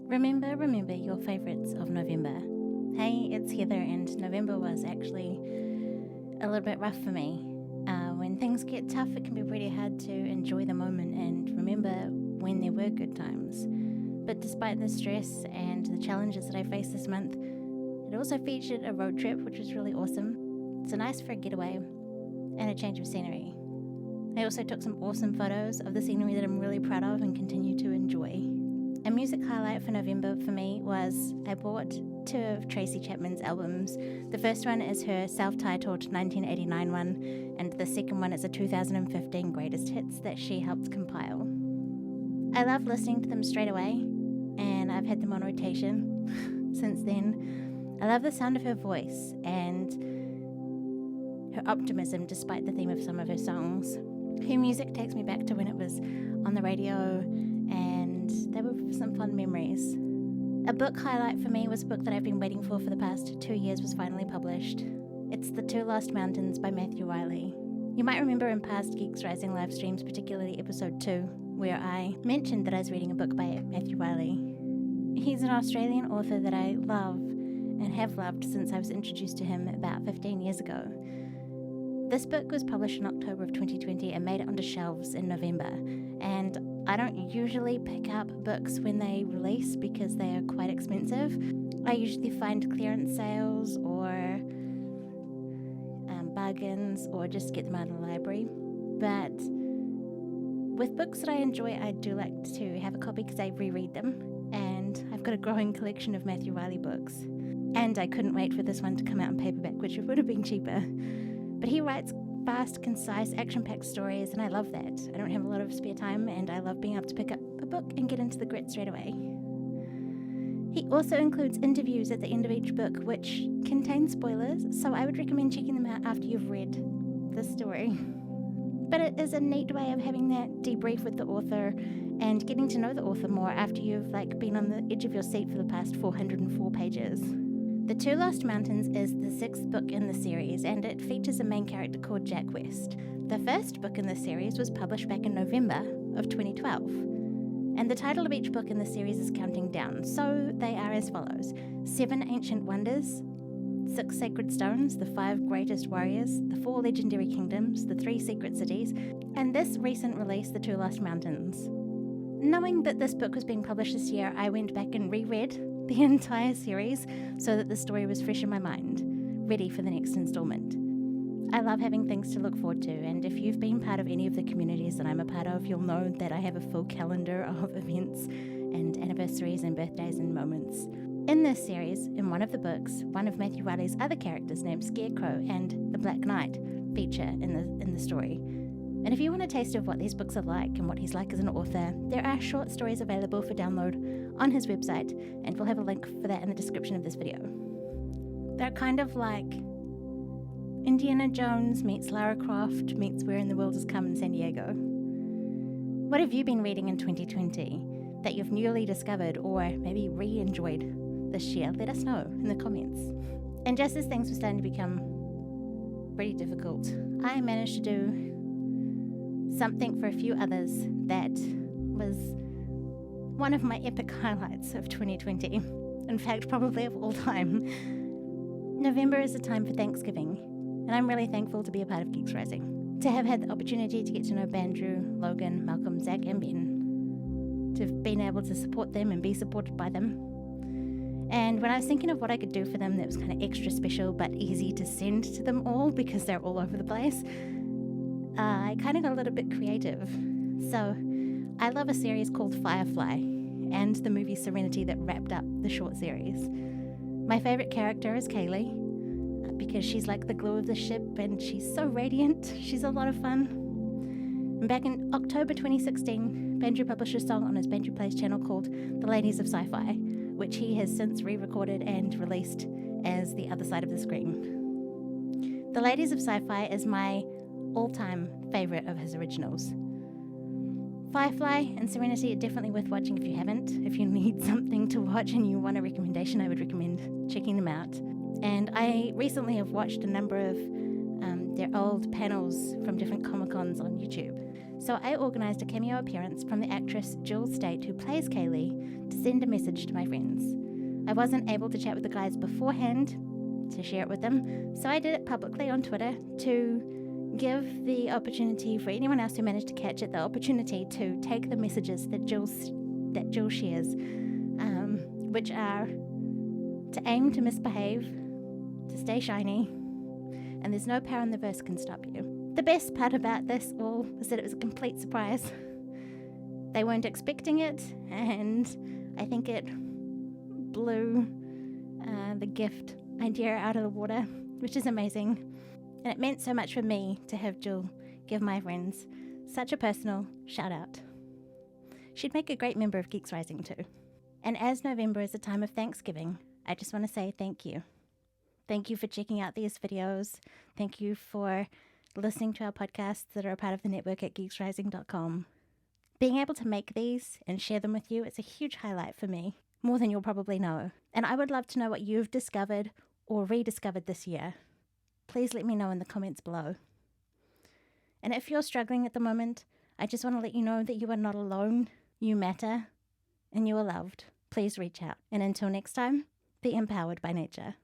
Remember your favourites of November. Hey, it's Heather, and November was actually a little bit rough for me. When things get tough, it can be pretty hard to enjoy the moment and remember when there were good times. But despite the stress and the challenges that I faced this month, it also featured a road trip, which was really awesome. It's a nice for a getaway and a change of scenery. I also took some awesome photos of the scenery that I'm really proud of and continue to enjoy. A music highlight for November for me was I bought 2 of Tracy Chapman's albums. The first one is her self-titled 1989 one, and the second one is a 2015 greatest hits that she helped compile. I love listening to them straight away, and I've had them on rotation since then. I love the sound of her voice and her optimism despite the theme of some of her songs. Her music takes me back to when it was on the radio, and they were some fun memories. A book highlight for me was a book that I've been waiting for the past 2 years was finally published. It's The Two Lost Mountains by Matthew Wiley. You might remember in past Geeks Rising live streams, particularly episode 2, where I mentioned that I was reading a book by Matthew Wiley. He's an Australian author that I love and have loved since I was introduced to him about 15 years ago. This book was published in October of 2020 and made it onto shelves in November, and I don't usually pick up books when they release because they are quite expensive. I usually find clearance sales or bargains or just get them out of the library. But with books that I enjoy, I do like to have a copy because I reread them, and I've got a growing collection of Matthew Wiley books. And I couldn't wait for this one to come out in paperback, which would have been cheaper. But he writes fast, concise, action-packed stories, and I love that. I don't have a lot of spare time, and I love being able to pick up a book and get into the grit straight away. He also includes interviews at the end of each book, which contain spoilers, so I would recommend checking them out after you've read the story. But it is a neat way of having that debrief with the author and getting to know the author more after you've been on the edge of your seat for the past 404 pages. The Two Lost Mountains is the 6th book in the series, and it features a main character called Jack West. The first book in the series was published back in November of 2012, and the title of each book in the series is counting down, so they are as follows: 7 Ancient Wonders, 6 Sacred Stones, the 5 Greatest Warriors, the 4 Legendary Kingdoms, the 3 Secret Cities, and this recent release, The Two Lost Mountains. Knowing that this book was being published this year, I went back and reread the entire series so that the story was fresh in my mind, ready for the next installment. I love having things to look forward to, and if you've been part of any of the communities that I'm a part of, you'll know that I have a full calendar of events and anniversaries and birthdays and moments. In this series, in one of the books, one of Matthew Wiley's other characters named Scarecrow and the Black Knight feature in the story. And if you want a taste of what these books are like and what he's like as an author, there are short stories available for download on his website, and we'll have a link for that in the description of this video. They're kind of like Indiana Jones meets Lara Croft meets Where in the World Has Come in San Diego. What have you been reading in 2020 that you've newly discovered or maybe re-enjoyed this year? Let us know in the comments. And just as things were starting to become pretty difficult, I managed to do something for a few others that was one of my epic highlights of 2020. In fact, probably of all time. November is a time for Thanksgiving, and I'm really thankful to be a part of Geeks Rising. To have had the opportunity to get to know Bandrew, Logan, Malcolm, Zach, and Ben. To have been able to support them and be supported by them. And when I was thinking of what I could do for them that was kind of extra special but easy to send to them all because they're all over the place, I kind of got a little bit creative. So I love a series called Firefly and the movie Serenity that wrapped up the short series. My favorite character is Kaylee because she's like the glue of the ship and she's so radiant. She's a lot of fun. And back in October 2016, Bandrew published a song on his Bandrew Plays channel called The Ladies of Sci-Fi, which he has since re-recorded and released as The Other Side of the Screen. The Ladies of Sci-Fi is my all-time favourite of his originals. Firefly and Serenity are definitely worth watching if you haven't. If you need something to watch and you want a recommendation, I would recommend checking them out. And I recently have watched a number of their old panels from different Comic-Cons on YouTube. So I organised a cameo appearance from the actress Jill State, who plays Kaylee, to send a message to my friends. I wasn't able to chat with the guys beforehand to share it with them, so I did it publicly on Twitter to give the opportunity for anyone else who managed to catch it, the opportunity to take the messages that Jill shares, which are to aim to misbehave, to stay shiny, and there's no power in the verse can stop you. The best part about this all was that it was a complete surprise. They weren't expecting it, and I think it blew the gift idea out of the water, which is amazing. And it meant so much for me to have Jill give my friends such a personal shout out. She'd make a great member of Geeks Rising too. And as November is a time of Thanksgiving, I just want to say thank you. Thank you for checking out these videos. Thank you for listening to our podcasts that are a part of the network at geeksrising.com. Being able to make these and share them with you is a huge highlight for me, more than you'll probably know. And I would love to know what you've discovered or rediscovered this year. Please let me know in the comments below. And if you're struggling at the moment, I just want to let you know that you are not alone, you matter, and you are loved. Please reach out. And until next time, be empowered by nature.